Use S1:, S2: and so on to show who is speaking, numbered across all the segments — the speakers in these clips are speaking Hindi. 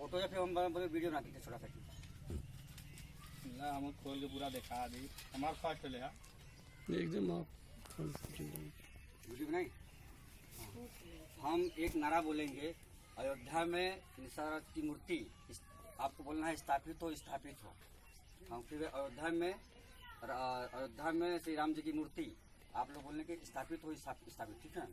S1: फोटो या फिर हम बोले वीडियो बना के छोटा सा
S2: ना हम खोल के पूरा दिखा दी हमारे फास्ट ले
S3: एकदम आप
S1: वीडियो बनाई। हम एक नारा बोलेंगे, अयोध्या में निषाद राज की मूर्ति आपको बोलना है स्थापित हो, स्थापित हो। हम फिर अयोध्या में श्री राम जी की मूर्ति आप लोग बोलने के स्थापित हो, स्थापित, ठीक है।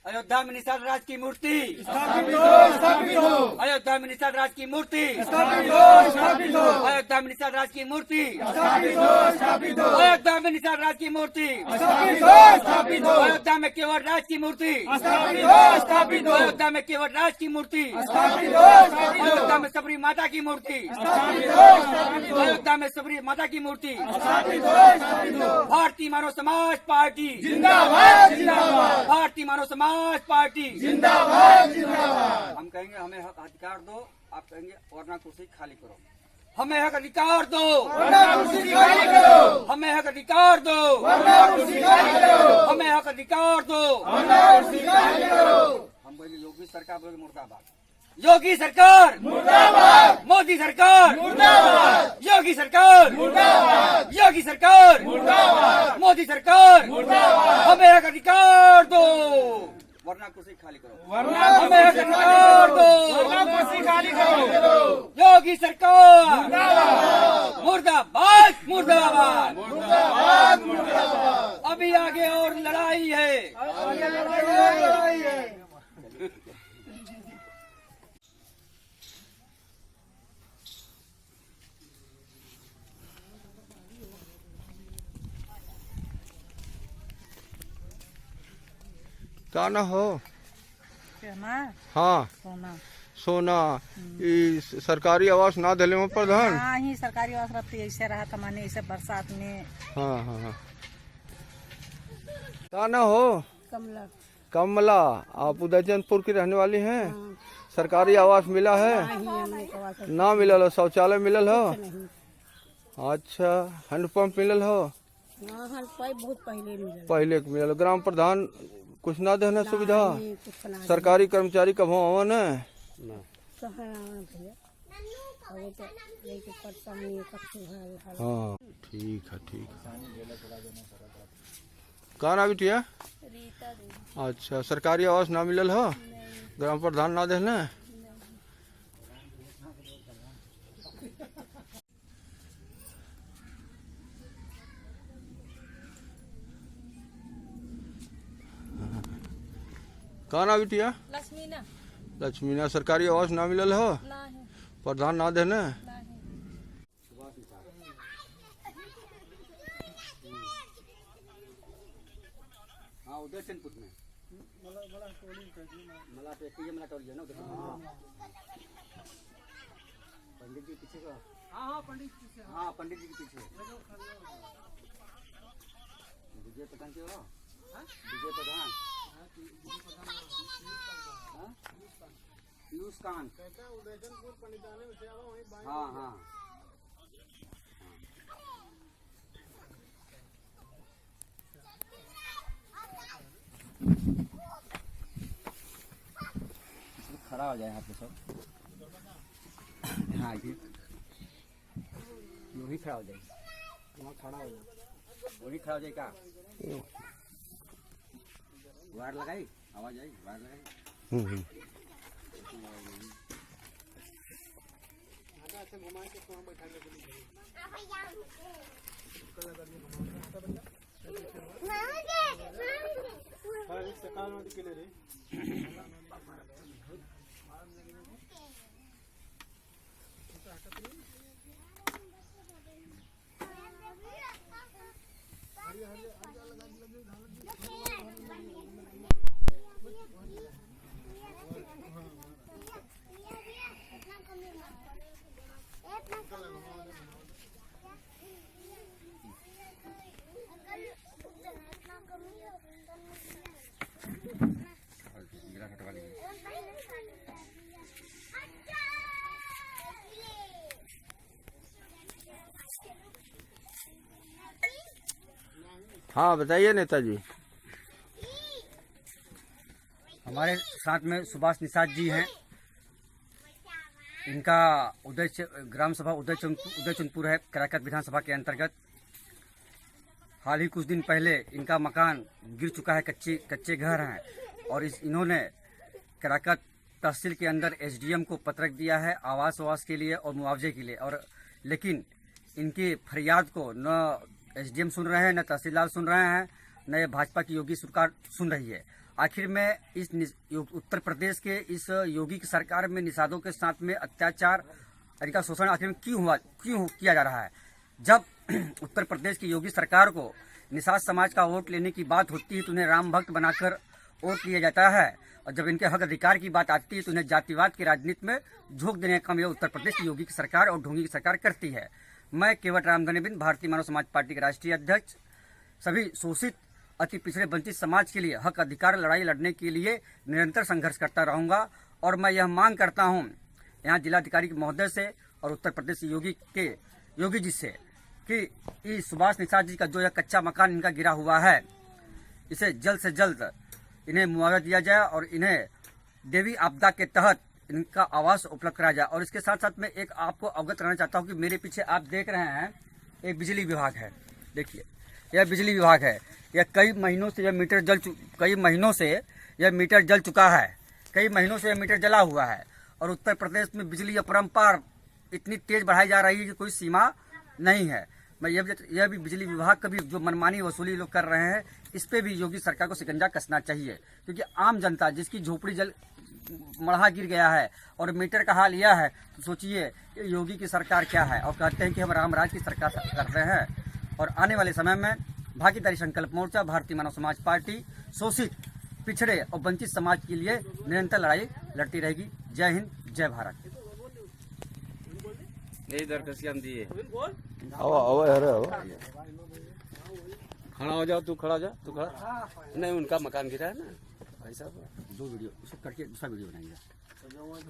S1: अयोध्या में निषाद राज की मूर्ति स्थापित हो, स्थापित हो। अयोध्या में निषाद राज की मूर्ति स्थापित हो, स्थापित हो। अयोध्या में निषाद राज की मूर्ति स्थापित हो, स्थापित हो। अयोध्या में निषाद राज की मूर्ति स्थापित हो, स्थापित हो। अयोध्या में केवट राज की मूर्ति स्थापित हो, स्थापित हो। अयोध्या में केवट राज की मूर्ति स्थापित हो, स्थापित हो। अयोध्या में सबरी माता की मूर्ति स्थापित हो, स्थापित हो। अयोध्या में सबरी माता की मूर्ति स्थापित हो, स्थापित हो। भारतीय मानव समाज पार्टी जिंदाबाद, जिंदाबाद। भारतीय मानव समाज पार्टी जिंदाबाद, जिंदाबाद। हम कहेंगे हमें हक अधिकार दो, आप कहेंगे वरना कुर्सी खाली करो। हमें हक अधिकार दो, वरना कुर्सी खाली करो। हमें हक अधिकार दो, वरना कुर्सी खाली करो। हमें हक अधिकार दो, वरना कुर्सी खाली करो। हम बोले योगी सरकार, बोले मुर्दाबाद। योगी सरकार मुर्दाबाद, मोदी सरकार मुर्दाबाद। योगी सरकार मुर्दाबाद, योगी सरकार मुर्दाबाद, मोदी सरकार मुर्दाबाद। हमें हक अधिकार दो, वरना कुर्सी खाली करो। वरना हमें हक अधिकार दो, वरना कुर्सी खाली करो। योगी सरकार मुर्दाबाद, मुर्दाबाद, मुर्दाबाद, मुर्दाबाद, मुर्दाबाद। अभी आगे और लड़ाई है, आगे लड़ाई है।
S3: का ना हो
S4: सोना,
S3: हाँ
S4: सोना
S3: सोना ई सरकारी आवास ना दिले में प्रधान।
S4: हाँ ही सरकारी आवास रहती ऐसे रहा था माने ऐसे बरसात में।
S3: हाँ हाँ हाँ का ना हो
S4: कमला
S3: कमला, आप उदयचंदपुर की रहने वाली हैं। सरकारी आवास मिला है ना? मिलल हो? शौचालय मिलल हो? अच्छा, हैंडपंप मिलल हो?
S4: बहुत पहले मिला।
S3: पहले के मिलल। ग्राम प्रधान कुछ ना देना सुविधा? सरकारी कर्मचारी कब हो न? हाँ ठीक है, ठीक है। कहाँ ना बिटिया? अच्छा, सरकारी आवास ना मिलल हो? ग्राम प्रधान ना देना? कहाँ ना बिटिया?
S4: लक्ष्मीना।
S3: लक्ष्मीना, सरकारी आवास ना मिलल हो? प्रधान ना देना?
S1: हाँ उदयचंदपुर में मला टोली है ना उधर। पंडित जी पीछे का। हाँ पंडित जी पीछे। हाँ पंडित जी के पीछे विजय प्रधान के हो। विजय प्रधान, पीयूष कांत। हाँ हाँ खड़ा हो जाए यहाँ पे सब। हाँ ये वही खड़ा हो जाए, वहाँ खड़ा हो जाए, वही खड़ा हो जाए। क्या वायर लगाई, आवाज आई, वायर लगाई।
S3: हाँ बताइए नेताजी।
S1: हमारे साथ में सुभाष निषाद जी हैं। इनका ग्राम सभा उदयचंदपुर है, कराकत विधानसभा के अंतर्गत। हाल ही कुछ दिन पहले इनका मकान गिर चुका है, कच्चे घर हैं, और इन्होंने कराकत तहसील के अंदर एसडीएम को पत्रक दिया है आवास के लिए और मुआवजे के लिए, और लेकिन इनकी फरियाद को न एसडीएम सुन रहे हैं, न तहसीलदार सुन रहे हैं, न ये भाजपा की योगी सरकार सुन रही है। आखिर में इस उत्तर प्रदेश के इस योगी की सरकार में निषादों के साथ में अत्याचार, इनका शोषण आखिर में क्यों किया जा रहा है? जब उत्तर प्रदेश की योगी सरकार को निषाद समाज का वोट लेने की बात होती है तो उन्हें राम भक्त बनाकर वोट लिया जाता है, और जब इनके हक अधिकार की बात आती है तो उन्हें जातिवाद की राजनीति में झोंक देने का काम यह उत्तर प्रदेश की योगी की सरकार और ढोंगी की सरकार करती है। मैं केवट रामधनी बिंद, भारतीय मानव समाज पार्टी के राष्ट्रीय अध्यक्ष, सभी शोषित अति पिछड़े वंचित समाज के लिए हक अधिकार लड़ाई लड़ने के लिए निरंतर संघर्ष करता रहूंगा। और मैं यह मांग करता हूं यहाँ जिलाधिकारी महोदय से और उत्तर प्रदेश योगी जी से कि सुभाष निषाद जी का जो यह कच्चा मकान इनका गिरा हुआ है, इसे जल्द से जल्द इन्हें मुआवजा दिया जाए और इन्हें देवी आपदा के तहत इनका आवास उपलब्ध कराया जाए। और इसके साथ साथ मैं एक आपको अवगत कराना चाहता हूँ कि मेरे पीछे आप देख रहे हैं एक बिजली विभाग है। देखिए, यह बिजली विभाग है। यह कई महीनों से यह मीटर जल चुका है। कई महीनों से यह मीटर जला हुआ है, और उत्तर प्रदेश में बिजली अपरंपार इतनी तेज बढ़ाई जा रही है कि कोई सीमा नहीं है। मैं यह भी बिजली विभाग का भी जो मनमानी वसूली लोग कर रहे हैं, इस पे भी योगी सरकार को शिकंजा कसना चाहिए, क्योंकि आम जनता जिसकी झोपड़ी मढ़ा गिर गया है और मीटर का हाल यह है, तो सोचिए योगी की सरकार क्या है। और कहते हैं कि हम रामराज की सरकार कर रहे हैं। और आने वाले समय में भागीदारी संकल्प मोर्चा, भारतीय मानव समाज पार्टी शोषित, पिछड़े और वंचित समाज के लिए निरंतर लड़ाई लड़ती रहेगी। जय हिंद, जय भारत।
S5: खड़ा हो जाओ, तू खड़ा नहीं, उनका मकान गिरा है ना
S1: भाई साहब, दो वीडियो इसको करके दूसरा वीडियो बनाएंगे,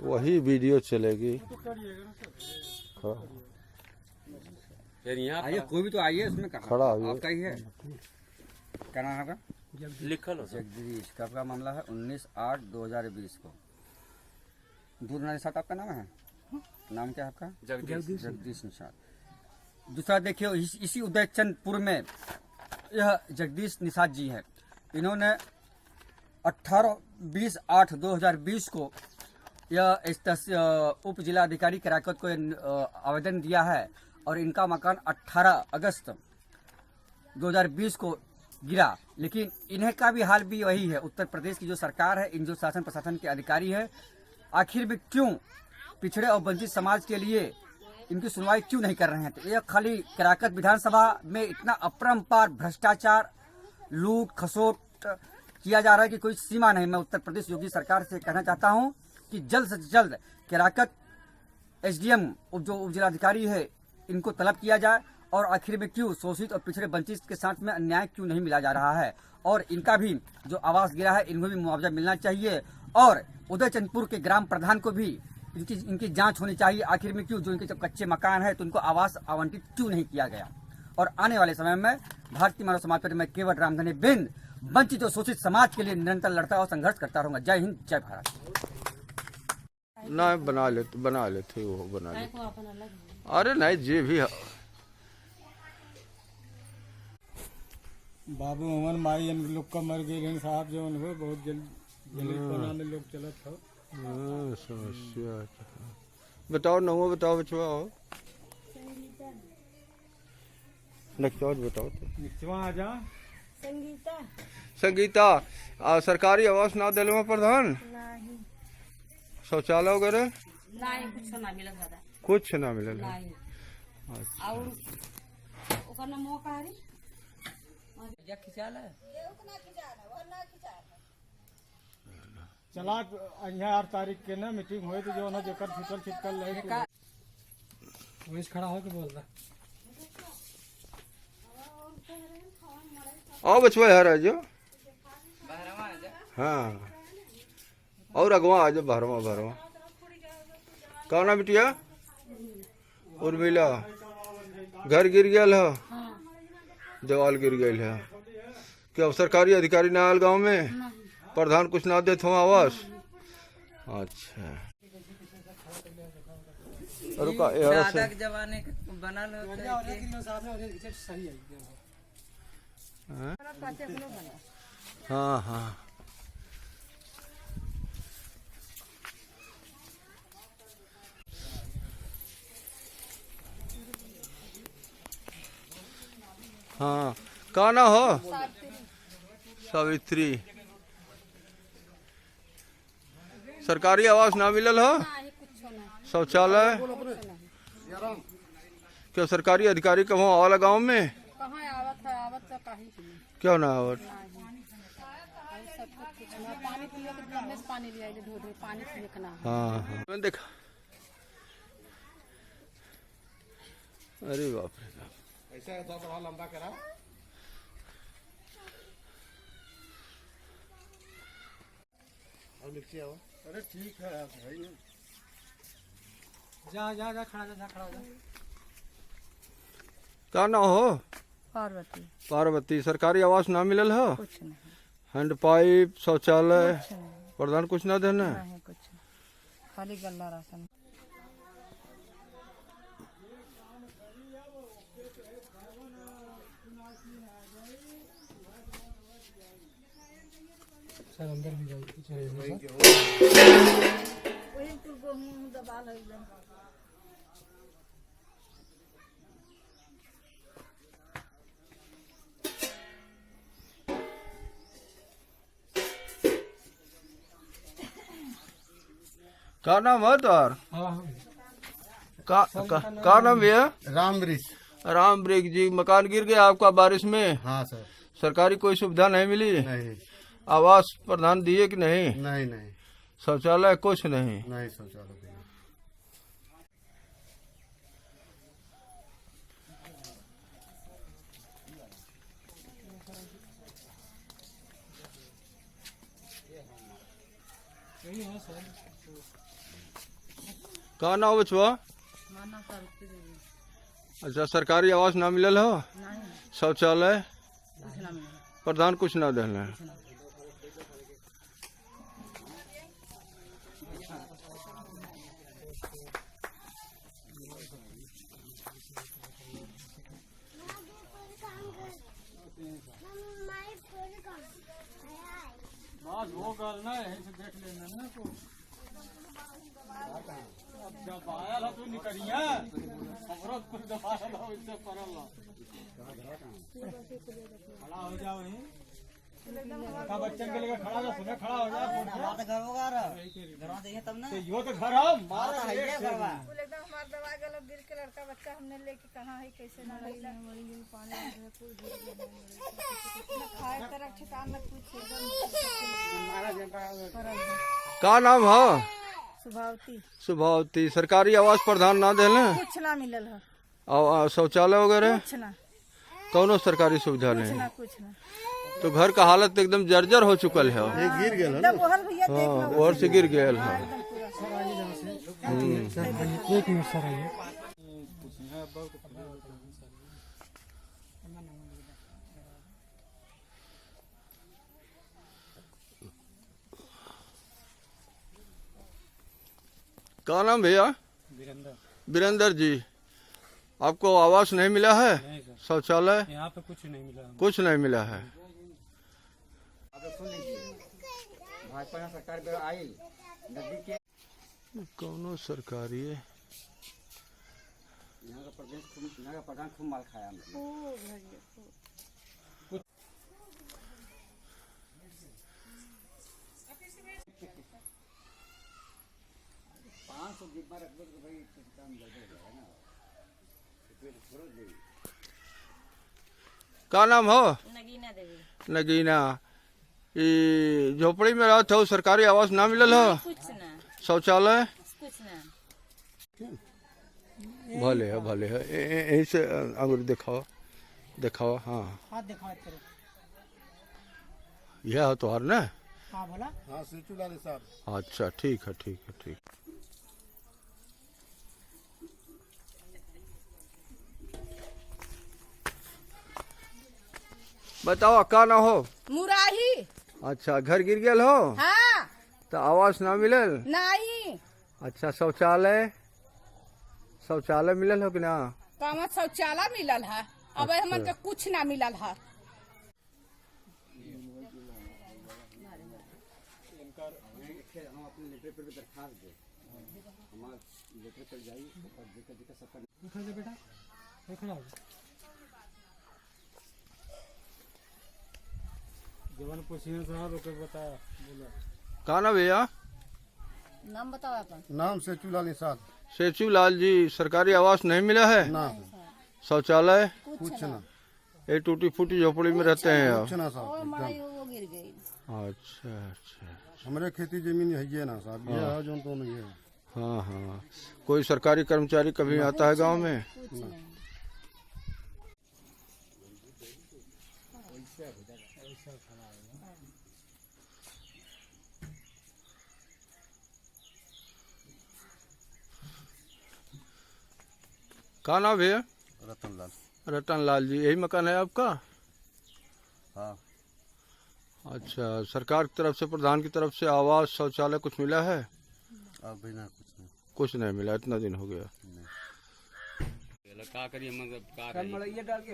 S3: वही वीडियो चलेगी। हाँ।
S5: फिर यहाँ
S1: आइए, कोई भी तो आइए, इसमें
S3: खड़ा हो।
S1: आपका ही है, क्या नाम है आपका?
S5: लिखल हो
S1: जगदीश। कब का मामला है? 19/8/2020 को। दूर निषाद आपका नाम है? नाम क्या है आपका? जगदीश निषाद। दूसरा देखिए, इसी उदयचंदपुर में यह जगदीश निषाद जी है। इन्होंने 18/20/8/2020 को यह उप जिला अधिकारी कराकत को आवेदन दिया है, और इनका मकान 18 अगस्त 2020 को गिरा। लेकिन इन्हें का भी हाल भी वही है। उत्तर प्रदेश की जो सरकार है, इन जो शासन प्रशासन के अधिकारी है, आखिर भी क्यों पिछड़े और वंचित समाज के लिए इनकी सुनवाई क्यों नहीं कर रहे हैं? तो यह खाली कराकत विधानसभा में इतना अपरंपार भ्रष्टाचार, लूट खसोट किया जा रहा है कि कोई सीमा नहीं। मैं उत्तर प्रदेश योगी सरकार से कहना चाहता हूं कि जल्द से जल्द कराकत एसडीएम जो उप जिलाधिकारी है, इनको तलब किया जाए, और आखिर में क्यों शोषित और पिछड़े वंचित के साथ में अन्याय क्यों नहीं मिला जा रहा है, और इनका भी जो आवास गिरा है, इनको भी मुआवजा मिलना चाहिए। और उदयचंदपुर के ग्राम प्रधान को भी इनकी जांच होनी चाहिए, आखिर में क्यों जो इनके जब कच्चे मकान है तो उनको आवास आवंटित क्यों नहीं किया गया। और आने वाले समय में भारतीय मानव समाज पार्टी में केवट रामधनी बिंद वंचित और शोषित समाज के लिए निरंतर लड़ता और संघर्ष करता रहूंगा। जय हिंद, जय भारत।
S3: ना बना लेते वो बना लेते। अरे नहीं, जे भी है।
S2: बाबू मोहन माई इन लोग का मर गए साहब, जो हो बहुत जल्दी में लोग चलत हो।
S3: समस्या बताओ, नौ बताओ, बचवा हो बताओ
S2: निचवा आ जा।
S3: संगीता, सरकारी आवास ना दिलवा प्रधान, शौचालय वगैरह
S6: नहीं, कुछ ना मिलल दादा,
S3: कुछ ना मिलल।
S6: नहीं।
S3: अच्छा।
S6: और ओकर नाम का है या खिचाल है,
S2: चला यहाँ 8 तारीख के ना मीटिंग हुई तो जो ना जेकर छिटल छिटकल रहे वही खड़ा होकर बोल रहा।
S3: आओ बचवा यार, आ जाओ। हाँ, और अगवा आ जाओ, भरवा कौन ना बिटिया? उर्मिला, घर गिर गया है, देवाल गिर गया है। क्या सरकारी अधिकारी ना आयल गाँव में? प्रधान कुछ ना देते हो आवास? अच्छा, रुका ये औरत से
S4: जमाने के बनल
S2: सही है
S3: हाँ हाँ हाँ का ना हो सावित्री सरकारी आवास ना मिलल हो शौचालय क्या सरकारी अधिकारी कहो आवाला गांव में
S4: कहाँ आवत है आवत तो कहीं
S3: क्यों ना आवत
S4: पानी पियो के ड्रम में से पानी लिया ढो ढो पानी पियो के ना
S3: हाँ हाँ मैंने देखा अरे बाप रे बाप
S2: ऐसा है तो बड़ा लंबा करा और लिखिए आओ अरे ठीक है भाई जा जा जा खड़ा जा खड़ा जा
S3: का ना हो
S4: पार्वती
S3: पार्वती सरकारी आवास ना मिलल हो
S4: कुछ नहीं
S3: हैंड पाइप शौचालय
S4: कुछ नहीं
S3: प्रधान कुछ ना देना
S4: नहीं कुछ नहीं खाली गल्ला राशन
S2: सर अंदर भी जाइए
S4: वही तो गेहूं दबा ले
S3: का नाम है तार का नाम भैया
S2: राम वृक्ष
S3: राम वृक्ष जी मकान गिर गया आपका बारिश में
S2: हाँ सर
S3: सरकारी कोई सुविधा नहीं मिली
S2: नहीं
S3: आवास प्रधान दिए कि नहीं
S2: नहीं नहीं
S3: शौचालय कुछ नहीं
S2: नहीं शौचालय देना।
S3: का नाम बचवा अच्छा सरकारी आवास ना मिलल हो शौचालय प्रधान कुछ ना देना
S2: बस वो करना है यहीं से देख लेना ना तो अब जब आया था तू निकलिया हमरो कुछ दबाया था इससे परल खड़ा हो जाओ यहीं का बच्चन के लिए खड़ा जा सुने खड़ा हो जा
S1: हमारा घर होगा घर देखिए तब ना
S2: यो तो घर हम
S1: मारा है ये करवा
S4: एकदम हमार दवा गलत गिर के लड़का बच्चा हमने लेके कहाँ है कैसे ना रहिला खाए तरफ ठिकान में कुछ
S3: का नाम हो
S4: सुभावती
S3: सुभावती सरकारी आवास प्रधान ना देले
S4: कुछ ना मिलल है
S3: और शौचालय वगैरह
S4: कुछ ना
S3: कौनो सरकारी सुविधा नहीं
S4: कुछ ना
S3: तो घर का हालत एकदम जर्जर हो चुकल है
S2: ये गिर गया
S4: एकदम ओहल भैया देख
S3: हाँ और से गिर गया है
S2: एक मिनट सर आइए
S3: क्या नाम भैया वीरेंद्र जी आपको आवास नहीं मिला है शौचालय
S2: यहाँ पे कुछ नहीं मिला
S3: कुछ नहीं मिला है
S1: भाजपा सरकार पे आई नदी के
S3: कौनो सरकारी है
S1: यहाँ का प्रधान खूब माल खाया हमने
S3: का नाम हो
S4: नगीना देवी
S3: नगीना ये झोपड़ी में रहा था सरकारी आवास ना मिलल हो
S4: कुछ ना
S3: शौचालय
S4: कुछ ना
S3: भले है यहीं से अंगूर दिखाओ दिखाओ हाँ
S4: हाथ दिखाओ तेरे
S3: यह है तुम्हार ना
S4: हाँ बोला
S2: हाँ सीटू लाले साहब
S3: अच्छा ठीक है बताओ का ना हो
S4: मुराही
S3: अच्छा घर गिर गया हो
S4: हाँ
S3: तो आवास ना मिलल
S4: नहीं
S3: अच्छा शौचालय शौचालय मिलल हो कि ना?
S7: कहाँ शौचालय मिलल है, अब हमन के कुछ ना मिलल है।
S1: हम अपने लेटर पर दरखास्त दे, हमारे लेटर पर जाइए और देखा सबका
S2: उठा जा बेटा, खड़ा हो। जवान पूछिए साहब ओके बताया बोला।
S3: कहाँ ना भैया?
S7: नाम बताओ अपन।
S8: नाम से चूल्हा निषाद।
S3: सेचू लाल जी, सरकारी आवास नहीं मिला है?
S8: ना
S3: शौचालय
S8: कुछ ना,
S3: ये टूटी फूटी झोपड़ी में रहते हैं आप?
S8: कुछ ना साहब एकदम।
S7: वो गिर गई।
S3: अच्छा अच्छा।
S8: हमारे खेती जमीन है ना साहब, ये है जो तो नहीं है।
S3: हाँ हाँ, कोई सरकारी कर्मचारी कभी आता है गांव में? कहाँ नाम भैया?
S8: रतनलाल।
S3: रतन लाल जी, यही मकान है आपका?
S8: हाँ।
S3: अच्छा, सरकार की तरफ से, प्रधान की तरफ से आवास शौचालय कुछ मिला है?
S8: अभी ना
S3: कुछ नहीं मिला, इतना दिन हो गया।
S5: का करिए मतलब का करिए मड़ई डाल के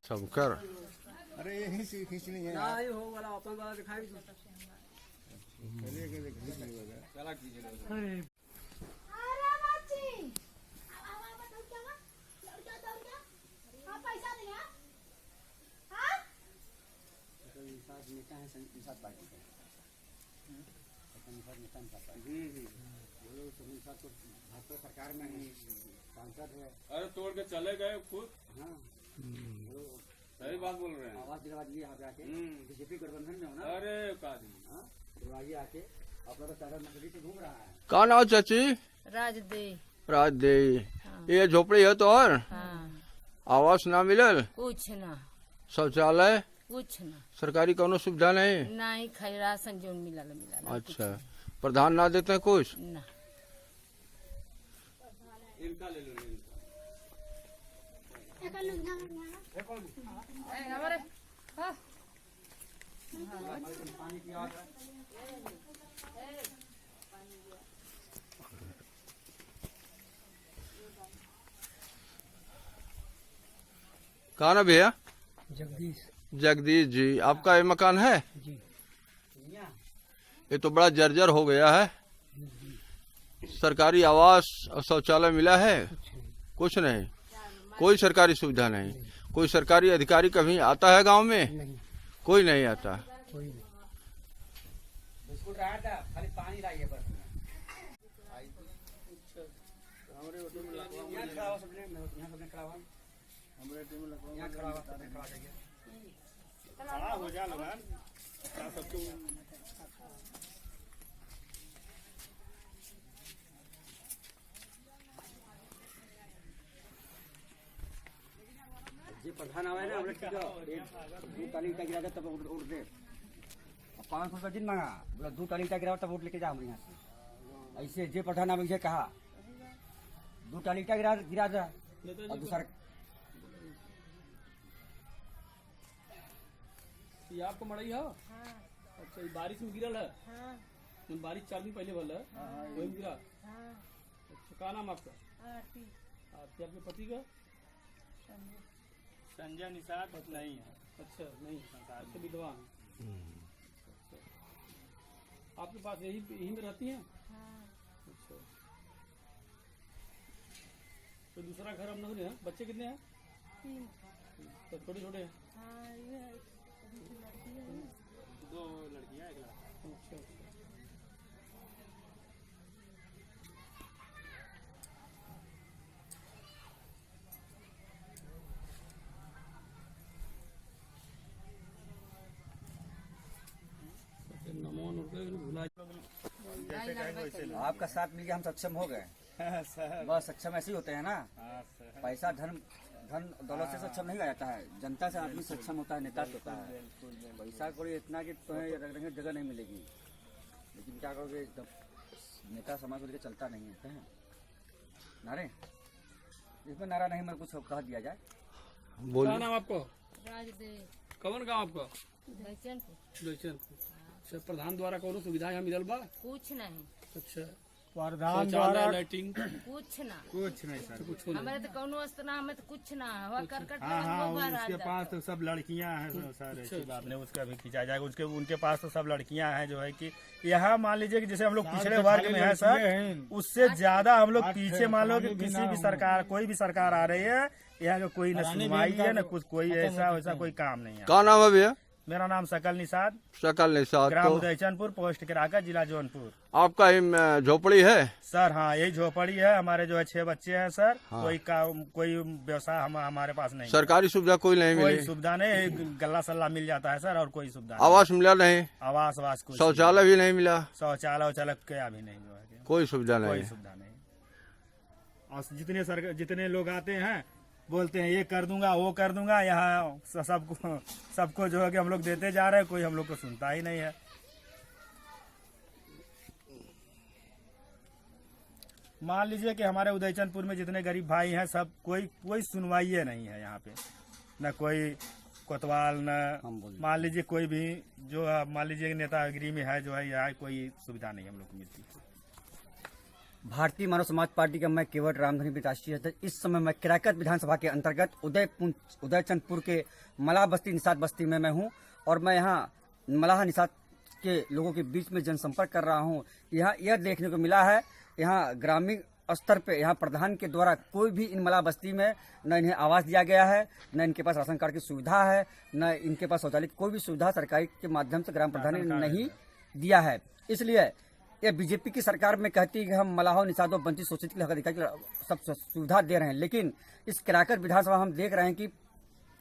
S3: सब कर
S8: अरे यही से खींच नहीं है
S5: हो वाला अपन वाला दिखाई चला कीजिए।
S1: नेता है निषाद पार्टी का, तो भाजपा सरकार में सांसद है।
S5: अरे तोड़ के चले गए खुद।
S1: हाँ,
S5: सही बात बोल रहे हैं।
S1: आवाज दिलवा दिए यहाँ पे आके, बीजेपी गठबंधन में हो ना।
S5: अरे काजी
S1: दिलवाइए आके, अपना तो सारा नकली से घूम रहा है।
S3: कहाँ नाम चाची?
S7: राजदे।
S3: राजदे। ये झोपड़ी है तो और आवास ना मिलल?
S7: कुछ ना,
S3: शौचालय
S7: कुछ ना,
S3: सरकारी कोनो सुविधा नहीं?
S7: नहीं खाई राशन जो मिलल मिलल।
S3: अच्छा, प्रधान ना देते हैं कुछ?
S7: ना।
S5: इनका ले लो
S3: कहाँ ना भैया?
S2: जगदीश
S3: जगदीश जी, आपका ये मकान है?
S2: जी।
S3: ये तो बड़ा जर्जर हो गया है। सरकारी आवास और शौचालय मिला है? कुछ नहीं, कोई सरकारी सुविधा नहीं। कोई सरकारी अधिकारी कभी आता है गांव में?
S2: नहीं,
S3: कोई नहीं आता।
S2: कोई नहीं।
S1: बिस्कुट रहा था, खाली पानी लाइए बस। यहाँ खड़ा हो सबने, यहाँ सबने खड़ा हुआ, यहाँ खड़ा हुआ, सबने खड़ा जाइए।
S2: खड़ा हो जा लगान सबको।
S1: जे प्रधान आवे ना, हमने ठीक है, दूध ताली का गिरा तब उठ दे। 500 रुपया दिन मांगा, बोला दूध ताली का गिरा तब उठ लेके जा हमारे यहाँ से। ऐसे जे प्रधान आवे से कहा, दूध ताली का गिरा जा और दूसरा।
S9: ये आपको मड़ई है? अच्छा, ये बारिश में गिरल है? बारिश 4 दिन पहले भल है, वही गिरा। अच्छा, क्या नाम आपका? आरती। आपके पति का? संजय निषाद नहीं है। अच्छा, नहीं, अच्छा विधवा है। आपके पास यही में रहती हैं? अच्छा, तो दूसरा घर अपना है? बच्चे कितने हैं? 3। तो छोटे छोटे हैं? 2 लड़कियां 1 लड़का। अच्छा।
S1: आपका साथ मिलके हम सक्षम हो गए। बस सक्षम ऐसे ही होते हैं ना। पैसा धन दौलत से सक्षम नहीं आ जाता है, जनता से आदमी सक्षम होता है, नेता होता है। पैसा कोई इतना कि तुम्हें रखने जगह नहीं मिलेगी, लेकिन क्या करोगे, नेता समाज को लेकर चलता नहीं है। नारे इसमें नारा नहीं, मैं कुछ कह दिया जाए।
S9: क्या नाम आपको?
S7: राजदे।
S9: कौन गाँव आपका?
S7: जयचंदपुर।
S9: जयचंदपुर। अच्छा प्रधान द्वारा कौन सुविधा यहाँ मिलल बा?
S6: कुछ नहीं,
S9: अच्छा
S2: प्रधान द्वारा
S9: शौचालय लाइटिंग
S6: कुछ ना,
S8: कुछ नहीं सर।
S9: कुछ नहीं।
S6: हमारे तो कौनो वस्तु ना, हमें तो कुछ ना, हवा करकट
S8: हाँ हाँ,
S6: में बाहर आ
S8: उसके
S6: जाता।
S8: पास तो सब लड़कियां हैं सर, ऐसी बात नहीं, उसका भी खींचा जाएगा। उसके उनके पास तो सब लड़कियां हैं, जो है कि यहाँ मान लीजिए कि जैसे हम लोग पिछड़े वर्ग में है सर, उससे ज्यादा हम लोग पीछे मान लो कि किसी भी सरकार, कोई भी सरकार आ रही है, यहाँ का कोई न सुनवाई है न कुछ, कोई ऐसा वैसा कोई काम नहीं है।
S3: क्या नाम है भैया?
S8: मेरा नाम सकल निषाद,
S3: शकल निषाद।
S8: ग्राम
S3: तो
S8: उदयचनपुर, पोस्ट किराका, जिला जौनपुर।
S3: आपका ये झोपड़ी है?
S8: सर हाँ, यही झोपड़ी है। हमारे जो है 6 बच्चे हैं सर। कोई व्यवसाय हमारे पास नहीं।
S3: सरकारी सुविधा कोई नहीं
S8: कोई
S3: मिली?
S8: सुविधा नहीं, गल्ला सल्ला मिल जाता है सर, और कोई सुविधा
S3: आवास मिला नहीं?
S8: आवास वास कुछ
S3: शौचालय भी नहीं मिला?
S8: शौचालय वौचालय क्या भी नहीं, जो है
S3: कोई सुविधा
S8: कोई
S3: नहीं?
S8: सुविधा नहीं। और जितने लोग आते हैं बोलते हैं ये कर दूंगा वो कर दूंगा, यहाँ सबको जो है कि हम लोग देते जा रहे हैं, कोई हम लोग को सुनता ही नहीं है। मान लीजिए कि हमारे उदयचनपुर में जितने गरीब भाई हैं सब, कोई सुनवाई नहीं है यहाँ पे, न कोई कोतवाल, न मान लीजिए कोई भी जो मान लीजिए नेतागिरी में है, जो है यहाँ कोई सुविधा नहीं हम लोग को मिलती।
S1: भारतीय मानव समाज पार्टी का मैं केवट रामधनी भी राष्ट्रीय अध्यक्ष। इस समय मैं किराकत विधानसभा के अंतर्गत उदयचंदपुर के मलाह बस्ती निषाद बस्ती में मैं हूं, और मैं यहां मलाह निषाद के लोगों के बीच में जनसंपर्क कर रहा हूं। यहां यह देखने को मिला है, यहां ग्रामीण स्तर पे यहाँ प्रधान के द्वारा कोई भी इन मलाह बस्ती में न इन्हें आवास दिया गया है, न इनके पास राशन कार्ड की सुविधा है, न इनके पास शौचालय की कोई भी सुविधा सरकारी के माध्यम से ग्राम प्रधान ने नहीं दिया है। इसलिए ये बीजेपी की सरकार में कहती है कि हम मलाहों, निषादों, वंचित, शोषित के हक अधिकारी सब सुविधा दे रहे हैं, लेकिन इस किराकत विधानसभा हम देख रहे हैं कि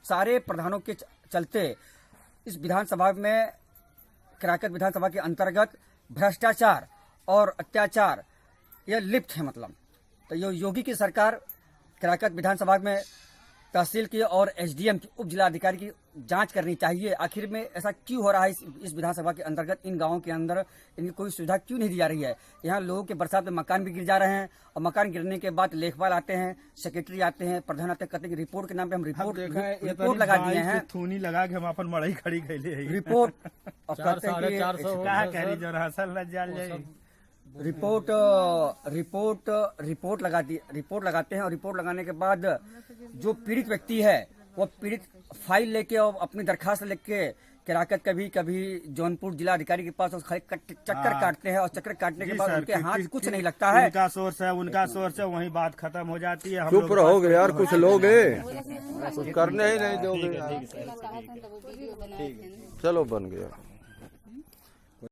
S1: सारे प्रधानों के चलते इस विधानसभा में, किराकत विधानसभा के अंतर्गत भ्रष्टाचार और अत्याचार यह लिप्त है। मतलब तो योगी की सरकार किराकत विधानसभा में तहसील की और एसडीएम की, उप जिलाधिकारी की जांच करनी चाहिए। आखिर में ऐसा क्यों हो रहा है इस विधानसभा के अंतर्गत, इन गांवों के अंदर इनकी कोई सुविधा क्यों नहीं दी जा रही है? यहाँ लोगों के बरसात में मकान भी गिर जा रहे हैं, और मकान गिरने के बाद लेखपाल आते हैं, सेक्रेटरी आते हैं, प्रधान आते हैं, कहते हैं कि रिपोर्ट के नाम पे हम रिपोर्ट लगा दिए हैं,
S8: थूनी लगा के हम अपन मड़ई खड़ी कैले
S1: रिपोर्ट, और कहते हैं कि रिपोर्ट लगाते हैं, और रिपोर्ट लगाने के बाद जो पीड़ित व्यक्ति है वो पीड़ित फाइल लेके और अपनी दरखास्त लेके किराकत कभी जौनपुर जिला अधिकारी के पास चक्कर काटते हैं, और चक्कर काटने के बाद उनके हाथ कुछ नहीं लगता है।
S8: उनका सोर्स है, वहीं बात खत्म हो जाती है।
S3: चुप रहोगे यार, कुछ लोग कुछ करने ही नहीं दोगे। चलो बन गया।